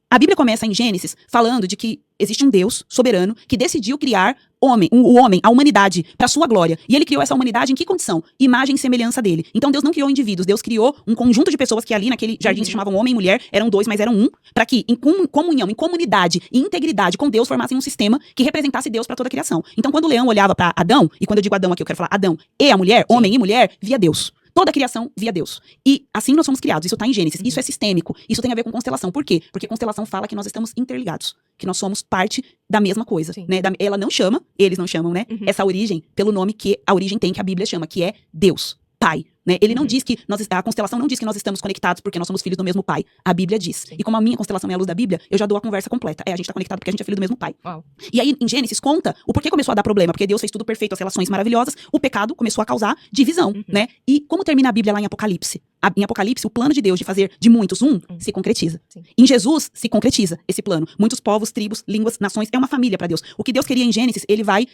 A Bíblia começa em Gênesis falando de que existe um Deus soberano que decidiu criar o homem, a humanidade, para sua glória. E ele criou essa humanidade em que condição? Imagem e semelhança dele. Então Deus não criou indivíduos, Deus criou um conjunto de pessoas que ali naquele jardim se chamavam homem e mulher, eram dois, mas eram um, para que em comunhão, em comunidade e integridade com Deus formassem um sistema que representasse Deus para toda a criação. Então quando o leão olhava para Adão, e quando eu digo Adão aqui eu quero falar Adão e a mulher, homem e mulher, via Deus. Toda a criação via Deus. E assim nós somos criados. Isso está em Gênesis. Isso é sistêmico. Isso tem a ver com constelação. Por quê? Porque constelação fala que nós estamos interligados. Que nós somos parte da mesma coisa. Né? Ela não chama, eles não chamam, né? Essa origem pelo nome que a origem tem, que a Bíblia chama, que é Deus, Pai. Né? Ele não diz que a constelação não diz que nós estamos conectados porque nós somos filhos do mesmo pai. A Bíblia diz. E como a minha constelação é a luz da Bíblia, eu já dou a conversa completa. A gente está conectado porque a gente é filho do mesmo pai. Uau. E aí, em Gênesis, conta o porquê começou a dar problema. Porque Deus fez tudo perfeito, as relações maravilhosas. O pecado começou a causar divisão, né? E como termina a Bíblia lá em Apocalipse? Em Apocalipse, o plano de Deus de fazer de muitos se concretiza. Em Jesus, se concretiza esse plano. Muitos povos, tribos, línguas, nações, é uma família para Deus. O que Deus queria em Gênesis, ele vai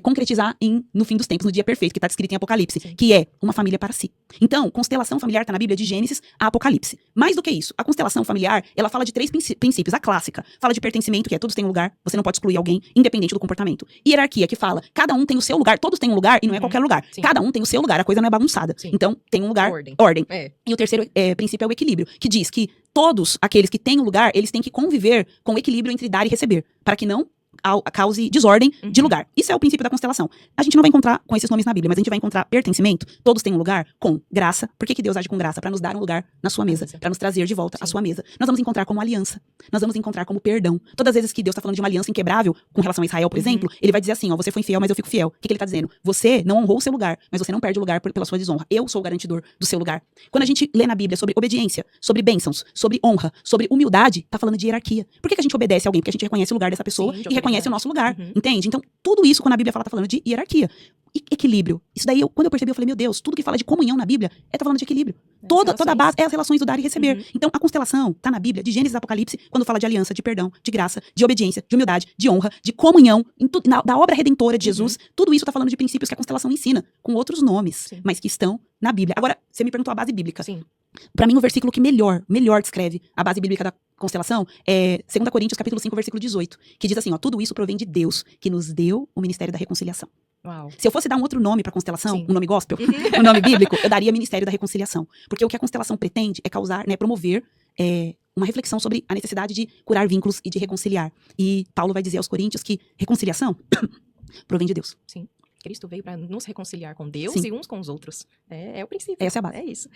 concretizar no fim dos tempos, no dia perfeito, que está descrito em Apocalipse, que é uma família para si. Então, constelação familiar está na Bíblia de Gênesis a Apocalipse. Mais do que isso, a constelação familiar, ela fala de 3 princípios. A clássica fala de pertencimento, que é todos têm um lugar, você não pode excluir alguém, independente do comportamento. Hierarquia, que fala, cada um tem o seu lugar, todos têm um lugar e não é qualquer lugar. Cada um tem o seu lugar, a coisa não é bagunçada. Então, tem um lugar, ordem. E o terceiro princípio é o equilíbrio, que diz que todos aqueles que têm um lugar, eles têm que conviver com o equilíbrio entre dar e receber, para que não cause desordem de lugar. Isso é o princípio da constelação. A gente não vai encontrar com esses nomes na Bíblia, mas a gente vai encontrar pertencimento, todos têm um lugar, com graça. Por que Deus age com graça? Para nos dar um lugar na sua mesa, para nos trazer de volta à sua mesa. Nós vamos encontrar como aliança, nós vamos encontrar como perdão. Todas as vezes que Deus está falando de uma aliança inquebrável com relação a Israel, por exemplo, ele vai dizer assim, ó, você foi infiel, mas eu fico fiel. O que ele está dizendo? Você não honrou o seu lugar, mas você não perde o lugar pela sua desonra. Eu sou o garantidor do seu lugar. Quando a gente lê na Bíblia sobre obediência, sobre bênçãos, sobre honra, sobre humildade, tá falando de hierarquia. Por que a gente obedece a alguém? Porque a gente reconhece o lugar dessa pessoa e reconhece o nosso lugar. Entende? Então, tudo isso, quando a Bíblia fala, tá falando de hierarquia. E equilíbrio. Isso daí, quando eu percebi, eu falei, meu Deus, tudo que fala de comunhão na Bíblia tá falando de equilíbrio. Toda a base é as relações do dar e receber. Então, a constelação tá na Bíblia, de Gênesis a Apocalipse, quando fala de aliança, de perdão, de graça, de obediência, de humildade, de honra, de comunhão, da obra redentora de Jesus. Tudo isso tá falando de princípios que a constelação ensina, com outros nomes, mas que estão na Bíblia. Agora, você me perguntou a base bíblica. Pra mim, o versículo que melhor descreve a base bíblica da constelação é 2 Coríntios, capítulo 5, versículo 18, que diz assim, ó, tudo isso provém de Deus, que nos deu o ministério da reconciliação. Uau. Se eu fosse dar um outro nome pra constelação, um nome gospel, um nome bíblico, eu daria Ministério da Reconciliação. Porque o que a constelação pretende é causar, né, promover uma reflexão sobre a necessidade de curar vínculos e de reconciliar. E Paulo vai dizer aos Coríntios que reconciliação provém de Deus. Cristo veio para nos reconciliar com Deus e uns com os outros. É o princípio. Essa é a base. É isso.